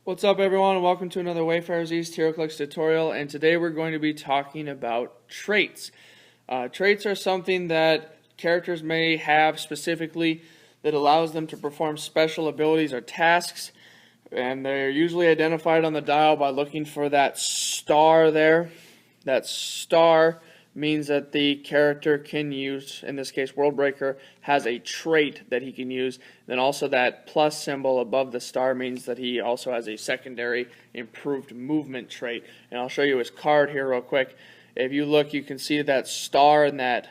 What's up everyone, and welcome to another Wayfarer's East Heroclix tutorial, and today we're going to be talking about traits. Traits are something that characters may have specifically that allows them to perform special abilities or tasks, and they're usually identified on the dial by looking for that star there. That star means that the character can use, in this case Worldbreaker, has a trait that he can use. Then also that plus symbol above the star means that he also has a secondary improved movement trait. And I'll show you his card here real quick. If you look, you can see that star and that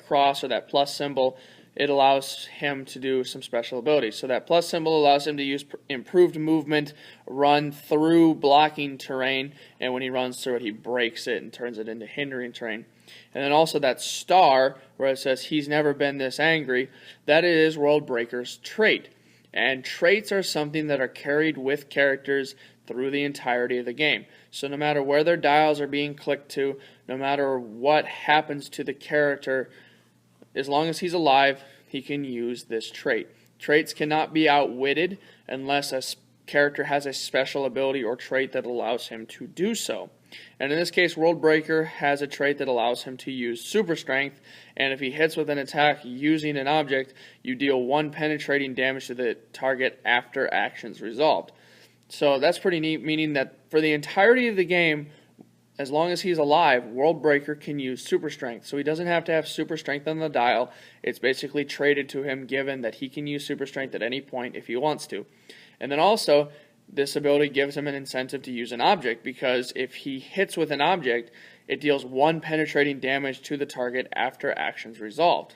cross or that plus symbol. It allows him to do some special abilities. So that plus symbol allows him to use improved movement, run through blocking terrain, and when he runs through it, he breaks it and turns it into hindering terrain. And then also that star, where it says he's never been this angry, that is Worldbreaker's trait. And traits are something that are carried with characters through the entirety of the game. So no matter where their dials are being clicked to, no matter what happens to the character, as long as he's alive, he can use this trait. Traits cannot be outwitted unless a character has a special ability or trait that allows him to do so. And in this case, Worldbreaker has a trait that allows him to use super strength, and if he hits with an attack using an object, you deal 1 penetrating damage to the target after actions resolved. So that's pretty neat, meaning that for the entirety of the game, as long as he's alive, Worldbreaker can use super strength. So he doesn't have to have super strength on the dial. It's basically traded to him given that he can use super strength at any point if he wants to. And then also, this ability gives him an incentive to use an object, because if he hits with an object, it deals 1 penetrating damage to the target after actions resolved.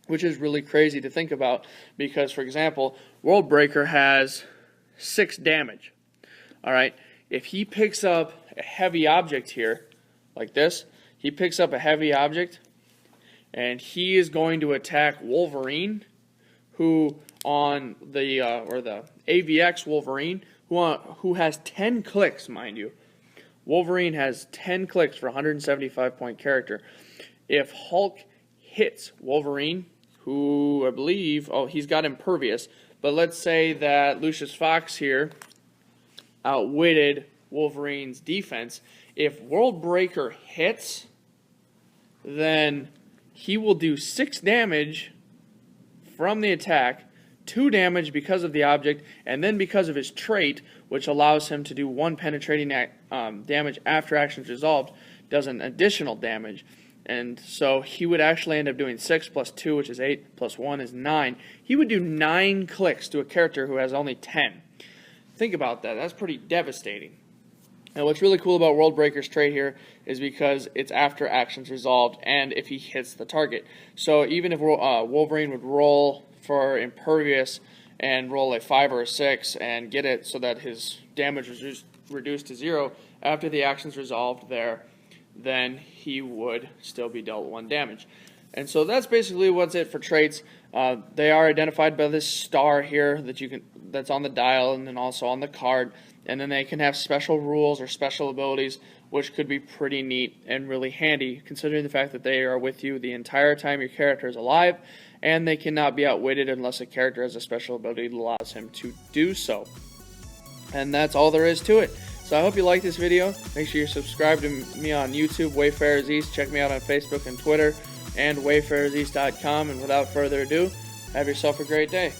Which is really crazy to think about, because for example, Worldbreaker has 6 damage. Alright, if he picks up a heavy object here, like this, he picks up a heavy object, and he is going to attack Wolverine, who on the AVX Wolverine, who has 10 clicks, mind you. Wolverine has 10 clicks for 175 point character. If Hulk hits Wolverine, who I believe, he's got impervious, but let's say that Lucius Fox here outwitted Wolverine's defense. If Worldbreaker hits, then he will do 6 damage from the attack, 2 damage because of the object, and then because of his trait, which allows him to do 1 penetrating damage after actions resolved, does an additional damage. And so he would actually end up doing 6 plus 2, which is 8, plus 1 is 9. He would do 9 clicks to a character who has only 10. Think about that. That's pretty devastating. And what's really cool about Worldbreaker's trait here is because it's after actions resolved and if he hits the target. So even if Wolverine would roll for impervious and roll a 5 or a 6 and get it so that his damage was reduced to 0 after the actions resolved there, then he would still be dealt 1 damage. And so that's basically what's it for traits. They are identified by this star here that's on the dial and then also on the card. And then they can have special rules or special abilities, which could be pretty neat and really handy, considering the fact that they are with you the entire time your character is alive, and they cannot be outwitted unless a character has a special ability that allows him to do so. And that's all there is to it. So I hope you like this video. Make sure you subscribe to me on YouTube, Wayfarer's East. Check me out on Facebook and Twitter, and wayfarerseast.com. And without further ado, have yourself a great day.